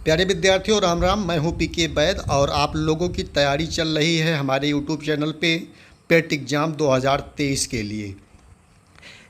प्यारे विद्यार्थियों, राम राम। मैं हूं पीके वैद और आप लोगों की तैयारी चल रही है हमारे यूट्यूब चैनल पे पेट एग्ज़ाम 2023 के लिए।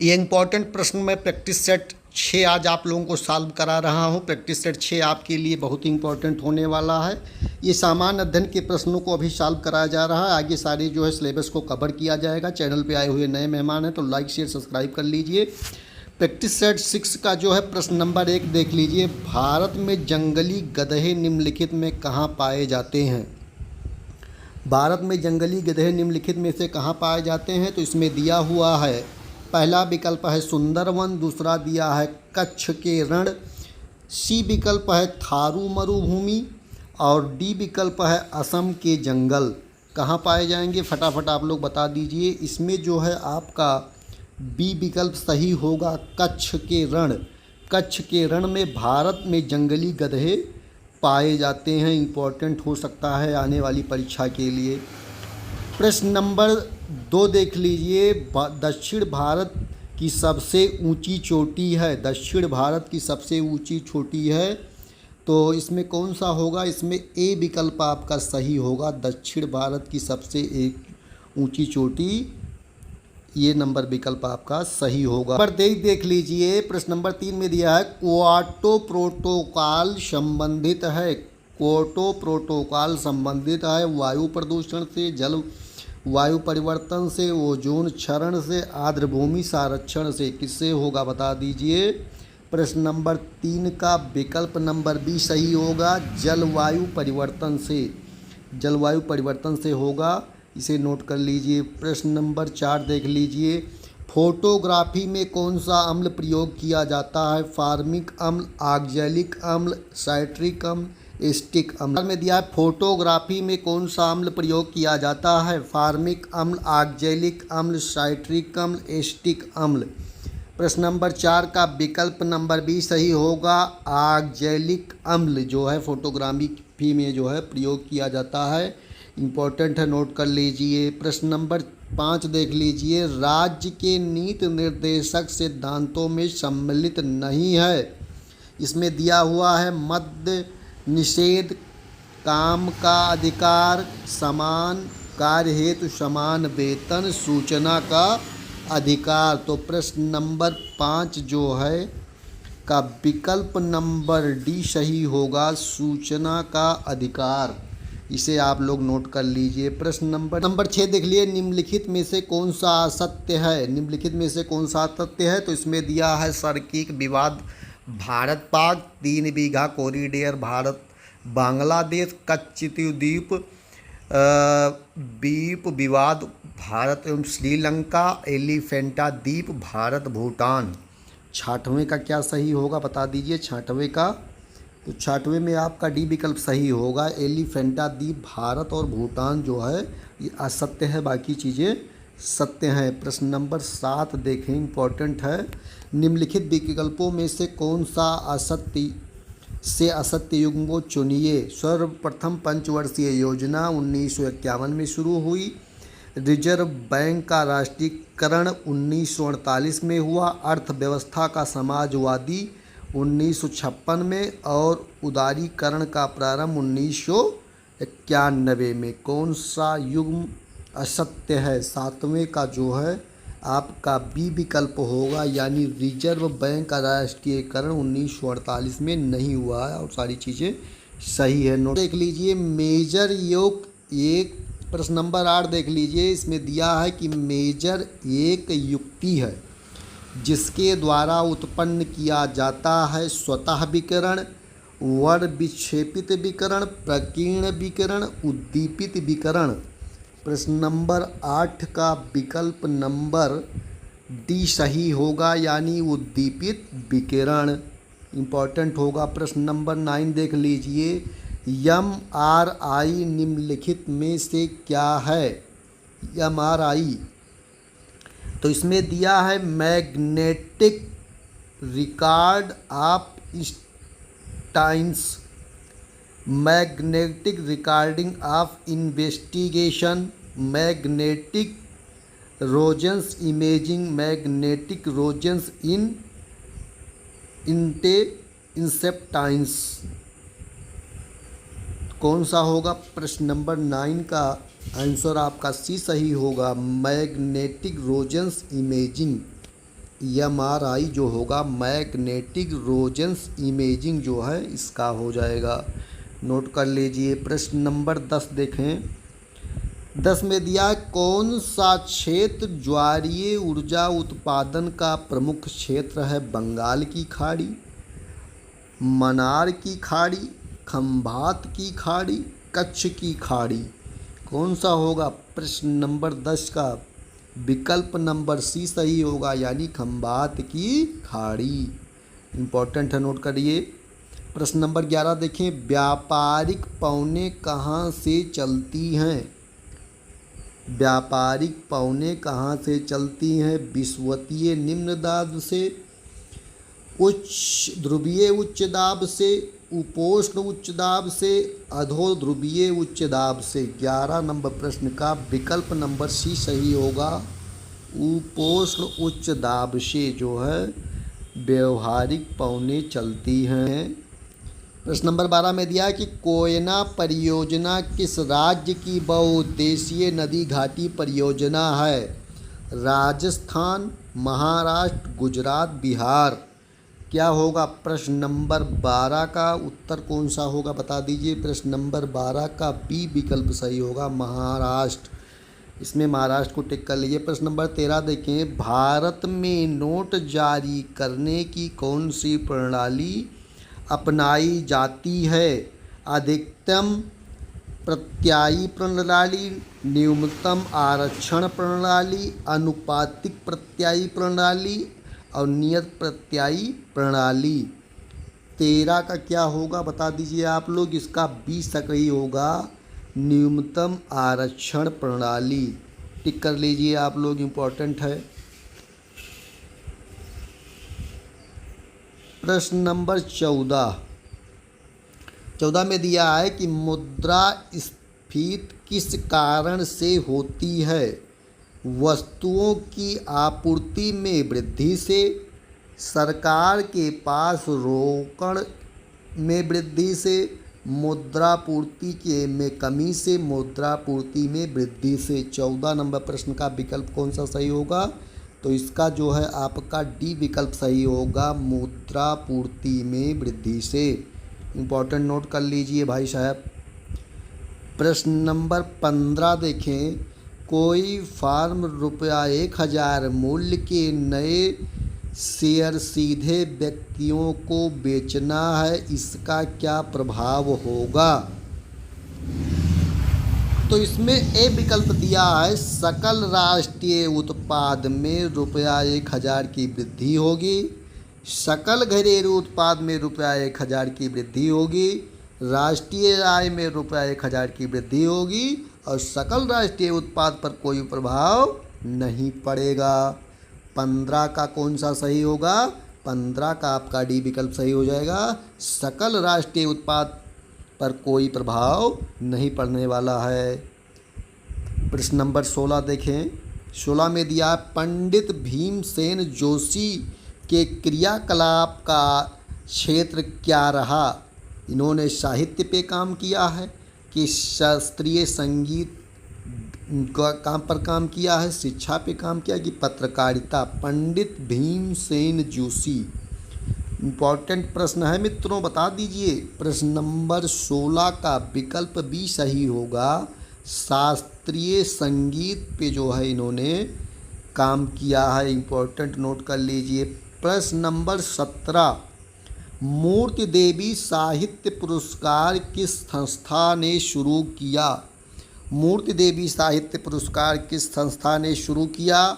ये इम्पॉर्टेंट प्रश्न मैं प्रैक्टिस सेट 6 आज आप लोगों को सॉल्व करा रहा हूं। प्रैक्टिस सेट 6 आपके लिए बहुत ही इम्पॉर्टेंट होने वाला है। ये सामान्य अध्ययन के प्रश्नों को अभी सॉल्व कराया जा रहा है। आगे सारे जो है सिलेबस को कवर किया जाएगा। चैनल पे आए हुए नए मेहमान हैं तो लाइक शेयर सब्सक्राइब कर लीजिए। प्रैक्टिस सेट 6 का जो है प्रश्न नंबर 1 देख लीजिए। भारत में जंगली गधे निम्नलिखित में कहाँ पाए जाते हैं? भारत में जंगली गधे निम्नलिखित में से कहाँ पाए जाते हैं? तो इसमें दिया हुआ है, पहला विकल्प है सुंदरवन, दूसरा दिया है कच्छ के रण, सी विकल्प है थारू मरुभूमि और डी विकल्प है असम के जंगल। कहाँ पाए जाएंगे फटाफट आप लोग बता दीजिए। इसमें जो है आपका बी विकल्प सही होगा, कच्छ के रण। कच्छ के रण में भारत में जंगली गधे पाए जाते हैं। इम्पोर्टेंट हो सकता है आने वाली परीक्षा के लिए। प्रश्न नंबर 2 देख लीजिए। दक्षिण भारत की सबसे ऊंची चोटी है। दक्षिण भारत की सबसे ऊंची चोटी है तो इसमें कौन सा होगा? इसमें ए विकल्प आपका सही होगा, दक्षिण भारत की सबसे एक ऊंची चोटी, ये नंबर विकल्प आपका सही होगा। नंबर देख लीजिए। प्रश्न नंबर 3 में दिया है क्योटो प्रोटोकॉल संबंधित है। क्योटो प्रोटोकॉल संबंधित है वायु प्रदूषण से, जल वायु परिवर्तन से, ओजोन क्षरण से, आर्द्रभूमि संरक्षण से। किससे होगा बता दीजिए। प्रश्न नंबर 3 का विकल्प नंबर बी सही होगा, जलवायु परिवर्तन से। जलवायु परिवर्तन से होगा, इसे नोट कर लीजिए। प्रश्न नंबर 4 देख लीजिए। फोटोग्राफी में कौन सा अम्ल प्रयोग किया जाता है? फार्मिक अम्ल, ऑक्जेलिक अम्ल, साइट्रिक अम्ल, एस्टिक अम्ल। में दिया है फोटोग्राफी में कौन सा अम्ल प्रयोग किया जाता है? फार्मिक अम्ल, ऑक्जेलिक अम्ल, साइट्रिक अम्ल, एस्टिक अम्ल। प्रश्न नंबर 4 का विकल्प नंबर बी सही होगा, ऑक्जेलिक अम्ल जो है फोटोग्राफी में जो है प्रयोग किया जाता है। इम्पोर्टेंट है, नोट कर लीजिए। प्रश्न नंबर 5 देख लीजिए। राज्य के नीति निर्देशक सिद्धांतों में सम्मिलित नहीं है। इसमें दिया हुआ है मद्य निषेध, काम का अधिकार, समान कार्य हेतु समान वेतन, सूचना का अधिकार। तो प्रश्न नंबर 5 जो है का विकल्प नंबर डी सही होगा, सूचना का अधिकार। इसे आप लोग नोट कर लीजिए। प्रश्न नंबर 6 देख लिए। निम्नलिखित में से कौन सा असत्य है? निम्नलिखित में से कौन सा असत्य है? तो इसमें दिया है सड़कीय विवाद भारत पाक, 3 बीघा कॉरिडोर भारत बांग्लादेश, कच्छ द्वीप द्वीप विवाद भारत एवं श्रीलंका, एलिफेंटा द्वीप भारत भूटान। 6वें का क्या सही होगा बता दीजिए। 6वें का, तो 6वें में आपका डी विकल्प सही होगा, एलिफेंटा द्वीप भारत और भूटान जो है ये असत्य है, बाकी चीज़ें सत्य हैं। प्रश्न नंबर 7 देखें, इम्पोर्टेंट है। निम्नलिखित विकल्पों में से कौन सा असत्य युग्म को चुनिए। सर्वप्रथम पंचवर्षीय योजना 1951 में शुरू हुई। रिजर्व बैंक का राष्ट्रीयकरण 1948 में हुआ। अर्थव्यवस्था का समाजवादी 1956 में और उदारीकरण का प्रारंभ 1991 में। कौन सा युग्म असत्य है? 7वें का जो है आपका बी विकल्प होगा, यानी रिजर्व बैंक का राष्ट्रीयकरण 1948 में नहीं हुआ है और सारी चीज़ें सही है। नोट देख लीजिए। मेजर योग एक। प्रश्न नंबर 8 देख लीजिए। इसमें दिया है कि मेजर एक युक्ति है जिसके द्वारा उत्पन्न किया जाता है स्वतः विकिरण, वर्ण विक्षेपित विकिरण, प्रकीर्ण विकिरण, उद्दीपित विकिरण। प्रश्न नंबर 8 का विकल्प नंबर डी सही होगा, यानी उद्दीपित विकिरण। इम्पॉर्टेंट होगा। प्रश्न नंबर 9 देख लीजिए। MRI निम्नलिखित में से क्या है? MRI, तो इसमें दिया है magnetic record of stains, magnetic recording of investigation, magnetic resonance imaging, magnetic resonance in inceptions. कौन सा होगा? प्रश्न नंबर 9 का आंसर आपका सी सही होगा। मैग्नेटिक रोजेंस इमेजिंग, MRI जो होगा, मैग्नेटिक रोजेंस इमेजिंग जो है इसका हो जाएगा। नोट कर लीजिए। प्रश्न नंबर 10 देखें। 10 में दिया, कौन सा क्षेत्र ज्वारीय ऊर्जा उत्पादन का प्रमुख क्षेत्र है? बंगाल की खाड़ी, मन्नार की खाड़ी, खंभात की खाड़ी, कच्छ की खाड़ी। कौन सा होगा? प्रश्न नंबर 10 का विकल्प नंबर सी सही होगा, यानी खंभात की खाड़ी। इम्पोर्टेंट है, नोट करिए। प्रश्न नंबर 11 देखें। व्यापारिक पौने कहाँ से चलती हैं? व्यापारिक पौने कहाँ से चलती हैं? विषुवतीय निम्न दाब से, उच्च ध्रुवीय उच्च दाब से, उपोष्ण उच्च दाब से, अधो ध्रुवीय उच्च दाब से। 11 नंबर प्रश्न का विकल्प नंबर सी सही होगा, उपोष्ण उच्च दाब से जो है व्यवहारिक पौने चलती हैं। प्रश्न नंबर 12 में दिया कि कोयना परियोजना किस राज्य की बहुउद्देशीय नदी घाटी परियोजना है? राजस्थान, महाराष्ट्र, गुजरात, बिहार। क्या होगा? प्रश्न नंबर 12 का उत्तर कौन सा होगा बता दीजिए। प्रश्न नंबर 12 का बी विकल्प सही होगा, महाराष्ट्र। इसमें महाराष्ट्र को टिक कर लीजिए। प्रश्न नंबर 13 देखें। भारत में नोट जारी करने की कौन सी प्रणाली अपनाई जाती है? अधिकतम प्रत्यायी प्रणाली, न्यूनतम आरक्षण प्रणाली, अनुपातिक प्रत्यायी प्रणाली और नियत प्रत्यायी प्रणाली। 13 का क्या होगा बता दीजिए आप लोग। इसका बी सही होगा, न्यूनतम आरक्षण प्रणाली। टिक कर लीजिए आप लोग, इम्पोर्टेंट है। प्रश्न नंबर 14 में दिया है कि मुद्रास्फीति किस कारण से होती है? वस्तुओं की आपूर्ति में वृद्धि से, सरकार के पास रोकड़ में वृद्धि से, मुद्रापूर्ति के में कमी से, मुद्रापूर्ति में वृद्धि से। 14 नंबर प्रश्न का विकल्प कौन सा सही होगा? तो इसका जो है आपका डी विकल्प सही होगा, मुद्रापूर्ति में वृद्धि से। इम्पोर्टेंट नोट कर लीजिए भाई साहब। प्रश्न नंबर 15 देखें। कोई फार्म ₹1000 मूल्य के नए शेयर सीधे व्यक्तियों को बेचना है, इसका क्या प्रभाव होगा? तो इसमें ए विकल्प दिया है, सकल राष्ट्रीय उत्पाद में ₹1000 की वृद्धि होगी, सकल घरेलू उत्पाद में ₹1000 की वृद्धि होगी, राष्ट्रीय आय में ₹1000 की वृद्धि होगी और सकल राष्ट्रीय उत्पाद पर कोई प्रभाव नहीं पड़ेगा। 15 का कौन सा सही होगा? 15 का आपका डी विकल्प सही हो जाएगा, सकल राष्ट्रीय उत्पाद पर कोई प्रभाव नहीं पड़ने वाला है। प्रश्न नंबर 16 देखें। 16 में दिया, पंडित भीमसेन जोशी के क्रियाकलाप का क्षेत्र क्या रहा? इन्होंने साहित्य पे काम किया है कि शास्त्रीय संगीत काम पर काम किया है, शिक्षा पे काम किया कि पत्रकारिता? पंडित भीमसेन जोशी। इम्पोर्टेंट प्रश्न है मित्रों, बता दीजिए। प्रश्न नंबर 16 का विकल्प भी सही होगा, शास्त्रीय संगीत पे जो है इन्होंने काम किया है। इम्पोर्टेंट नोट कर लीजिए। प्रश्न नंबर 17, मूर्ति देवी साहित्य पुरस्कार किस संस्था ने शुरू किया? मूर्ति देवी साहित्य पुरस्कार किस संस्था ने शुरू किया?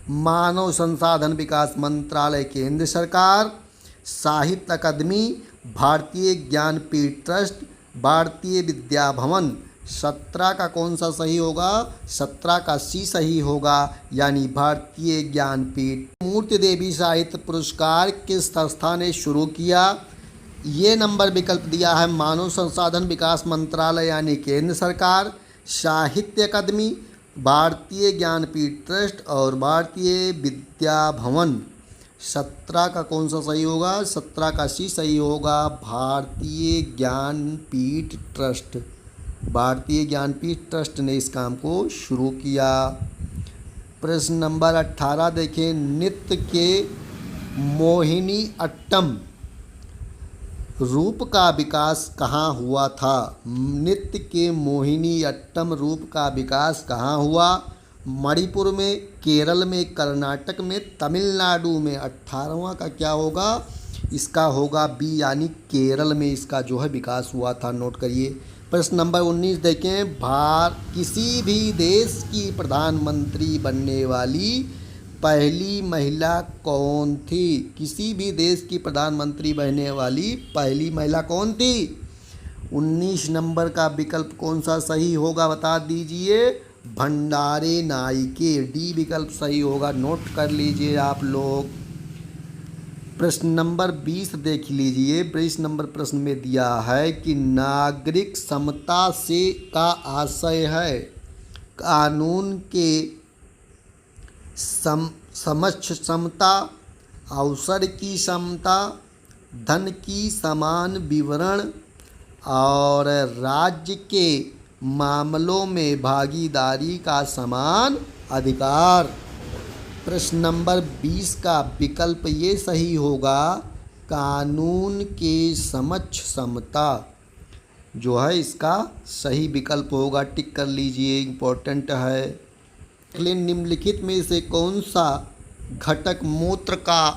मानव संसाधन विकास मंत्रालय, केंद्र सरकार, साहित्य अकादमी, भारतीय ज्ञानपीठ ट्रस्ट, भारतीय विद्या भवन। 17 का कौन सा सही होगा? 17 का सी सही होगा, यानी भारतीय ज्ञानपीठ। मूर्ति देवी साहित्य पुरस्कार किस संस्था ने शुरू किया? ये नंबर विकल्प दिया है, मानव संसाधन विकास मंत्रालय यानी केंद्र सरकार, साहित्य अकादमी, भारतीय ज्ञानपीठ ट्रस्ट और भारतीय विद्या भवन। 17 का कौन सा सही होगा? 17 का सी सही होगा, भारतीय ज्ञानपीठ ट्रस्ट। भारतीय ज्ञानपीठ ट्रस्ट ने इस काम को शुरू किया। प्रश्न नंबर 18 देखें, नृत्य के मोहिनी अट्टम रूप का विकास कहाँ हुआ था? नृत्य के मोहिनी अट्टम रूप का विकास कहाँ हुआ? मणिपुर में, केरल में, कर्नाटक में, तमिलनाडु में। 18वां का क्या होगा? इसका होगा बी, यानी केरल में इसका जो है विकास हुआ था। नोट करिए। प्रश्न नंबर 19 देखें, किसी भी देश की प्रधानमंत्री बनने वाली पहली महिला कौन थी? किसी भी देश की प्रधानमंत्री बनने वाली पहली महिला कौन थी? 19 नंबर का विकल्प कौन सा सही होगा बता दीजिए। भंडारे नायके, डी विकल्प सही होगा। नोट कर लीजिए आप लोग। प्रश्न नंबर 20 देख लीजिए। 20 नंबर प्रश्न में दिया है कि नागरिक समता से का आशय है कानून के समक्ष समता, अवसर की समता, धन की समान विवरण और राज्य के मामलों में भागीदारी का समान अधिकार। प्रश्न नंबर 20 का विकल्प ये सही होगा, कानून के समक्ष समता जो है इसका सही विकल्प होगा। टिक कर लीजिए, इम्पोर्टेंट है। निम्नलिखित में से कौन सा घटक मूत्र का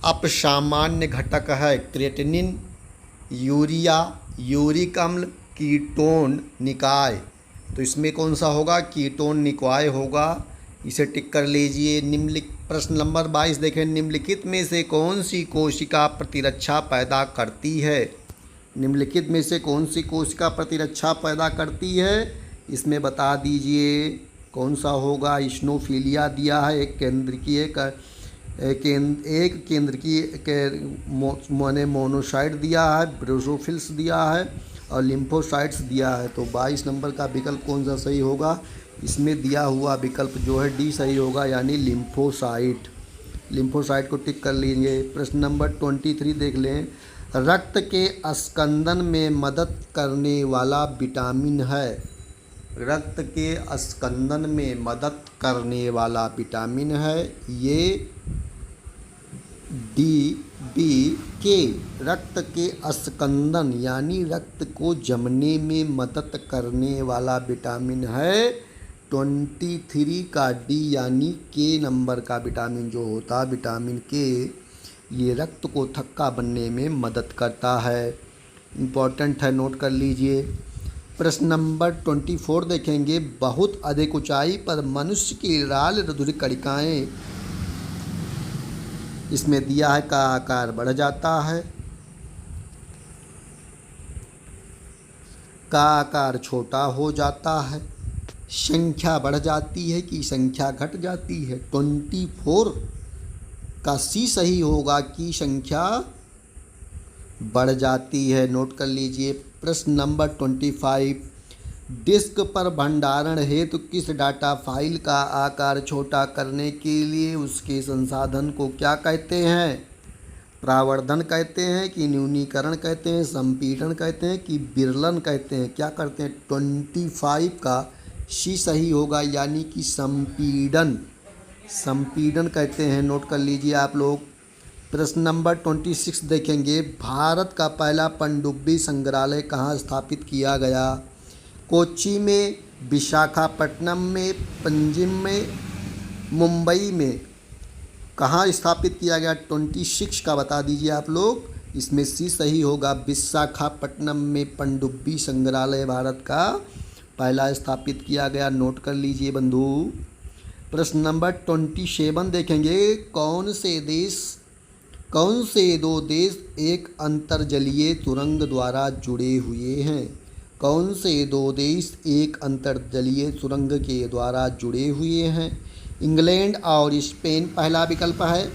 अपसामान्य घटक है? क्रिएटिनिन, यूरिया, यूरिक अम्ल, कीटोन निकाय। तो इसमें कौन सा होगा? कीटोन निकाय होगा। इसे टिक कर लीजिए। प्रश्न नंबर 22 देखें, निम्नलिखित में से कौन सी कोशिका प्रतिरक्षा पैदा करती है? निम्नलिखित में से कौन सी कोशिका प्रतिरक्षा पैदा करती है? इसमें बता दीजिए कौन सा होगा। इस्नोफिलिया दिया है, एक केंद्रीय माने मोनोसाइट दिया है, ब्रोसोफिल्स दिया है और लिम्फोसाइट्स दिया है। तो 22 नंबर का विकल्प कौन सा सही होगा? इसमें दिया हुआ विकल्प जो है डी सही होगा, यानी लिम्फोसाइट। लिम्फोसाइट को टिक कर लीजिए। प्रश्न नंबर 23 देख लें, रक्त के स्कंदन में मदद करने वाला विटामिन है। रक्त के स्कंदन में मदद करने वाला विटामिन है ये डी, बी, के। रक्त के स्कंदन यानी रक्त को जमने में मदद करने वाला विटामिन है 23 का डी, यानी के नंबर का विटामिन जो होता है विटामिन के, ये रक्त को थक्का बनने में मदद करता है। इम्पोर्टेंट है, नोट कर लीजिए। प्रश्न नंबर 24 देखेंगे, बहुत अधिक ऊंचाई पर मनुष्य की लाल रुधिर कणिकाएं। इसमें दिया है का आकार बढ़ जाता है, का आकार छोटा हो जाता है, संख्या बढ़ जाती है कि संख्या घट जाती है। 24 का सी सही होगा कि संख्या बढ़ जाती है। नोट कर लीजिए। प्रश्न नंबर 25, डिस्क पर भंडारण हेतु किस डाटा फाइल का आकार छोटा करने के लिए उसके संसाधन को क्या कहते हैं? प्रावर्धन कहते हैं कि न्यूनीकरण कहते हैं, संपीड़न कहते हैं कि विरलन कहते हैं? क्या करते हैं? 25 का सी सही होगा, यानी कि संपीड़न। संपीड़न कहते हैं। नोट कर लीजिए आप लोग। प्रश्न नंबर 26 देखेंगे, भारत का पहला पनडुब्बी संग्रहालय कहाँ स्थापित किया गया? कोच्चि में, विशाखापट्टनम में, पंजिम में, मुंबई में। कहाँ स्थापित किया गया? 26 का बता दीजिए आप लोग। इसमें सी सही होगा, विशाखापट्टनम में पनडुब्बी संग्रहालय भारत का पहला स्थापित किया गया। नोट कर लीजिए बंधु। प्रश्न नंबर 27 देखेंगे, कौन से दो देश एक अंतर्जलीय सुरंग द्वारा जुड़े हुए हैं? कौन से दो देश एक अंतर्जलीय सुरंग के द्वारा जुड़े हुए हैं? इंग्लैंड और स्पेन पहला विकल्प है।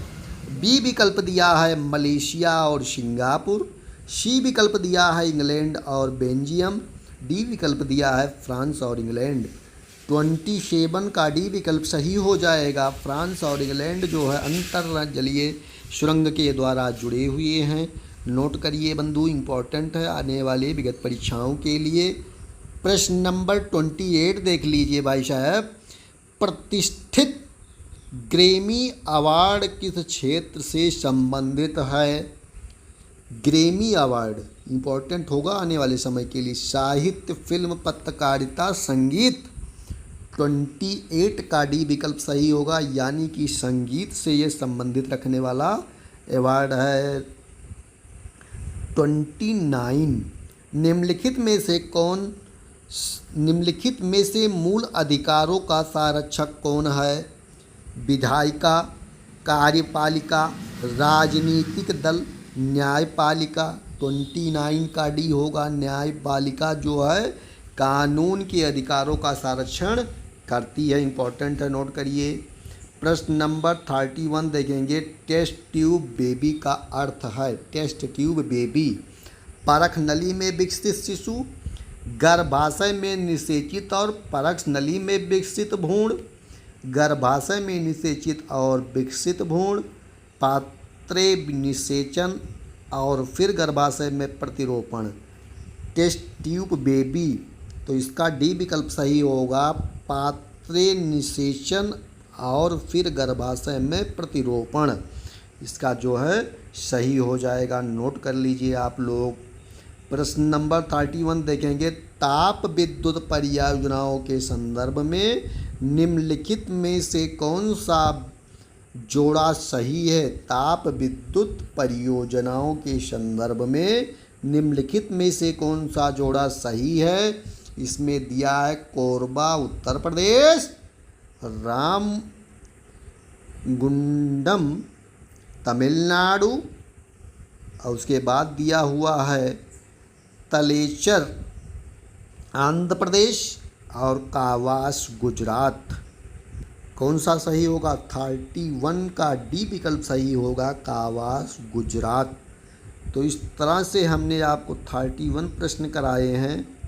बी विकल्प दिया है मलेशिया और सिंगापुर। सी विकल्प दिया है इंग्लैंड और बेल्जियम। डी विकल्प दिया है फ्रांस और इंग्लैंड। 27 का डी विकल्प सही हो जाएगा। फ्रांस और इंग्लैंड जो है अंतर्जलीय सुरंग के द्वारा जुड़े हुए हैं। नोट करिए बंधु, इम्पोर्टेंट है आने वाले विगत परीक्षाओं के लिए। प्रश्न नंबर 28 देख लीजिए भाई साहब। प्रतिष्ठित ग्रैमी अवार्ड किस क्षेत्र से संबंधित है? ग्रैमी अवार्ड इम्पोर्टेंट होगा आने वाले समय के लिए। साहित्य, फिल्म, पत्रकारिता, संगीत। 28 का डी विकल्प सही होगा, यानी कि संगीत से ये संबंधित रखने वाला अवार्ड है। 29 निम्नलिखित में से मूल अधिकारों का संरक्षक कौन है? विधायिका, कार्यपालिका, राजनीतिक दल, न्यायपालिका। 29 का डी होगा। न्यायपालिका जो है कानून के अधिकारों का संरक्षण करती है। इम्पोर्टेंट है, नोट करिए। प्रश्न नंबर 31 देखेंगे। टेस्ट ट्यूब बेबी का अर्थ है। टेस्ट ट्यूब बेबी परख नली में विकसित शिशु, गर्भाशय में निषेचित और परख नली में विकसित भ्रूण। गर्भाशय में निषेचित और विकसित भ्रूण, पात्रे निषेचन और फिर गर्भाशय में प्रतिरोपण। टेस्ट ट्यूब बेबी, तो इसका डी विकल्प सही होगा। पात्रे निषेचन और फिर गर्भाशय में प्रतिरोपण, इसका जो है सही हो जाएगा। नोट कर लीजिए आप लोग। प्रश्न नंबर 31 देखेंगे। ताप विद्युत परियोजनाओं के संदर्भ में निम्नलिखित में से कौन सा जोड़ा सही है? ताप विद्युत परियोजनाओं के संदर्भ में निम्नलिखित में से कौन सा जोड़ा सही है? इसमें दिया है कोरबा उत्तर प्रदेश, रामगुंडम तमिलनाडु, और उसके बाद दिया हुआ है तलेचर आंध्र प्रदेश और कावास गुजरात। कौन सा सही होगा? 31 का डी विकल्प सही होगा, कावास गुजरात। तो इस तरह से हमने आपको 31 प्रश्न कराए हैं।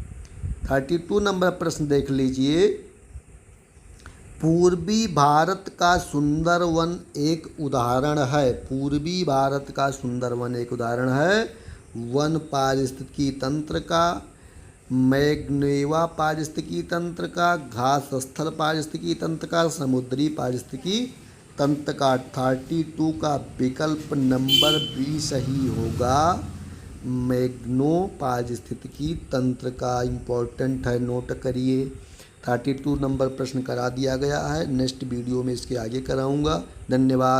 32 नंबर प्रश्न देख लीजिए। पूर्वी भारत का सुंदर वन एक उदाहरण है। पूर्वी भारत का सुंदर वन एक उदाहरण है। वन पारिस्थितिकी तंत्र का, मैग्नेवा पारिस्थितिकी तंत्र का, घास स्थल पारिस्थितिकी तंत्र का, समुद्री पारिस्थितिकी तंत्र का। 32 का विकल्प नंबर बी सही होगा, मैग्नो पारिस्थितिकी तंत्र का। इम्पोर्टेंट है, नोट करिए। 32 नंबर प्रश्न करा दिया गया है। नेक्स्ट वीडियो में इसके आगे कराऊंगा। धन्यवाद।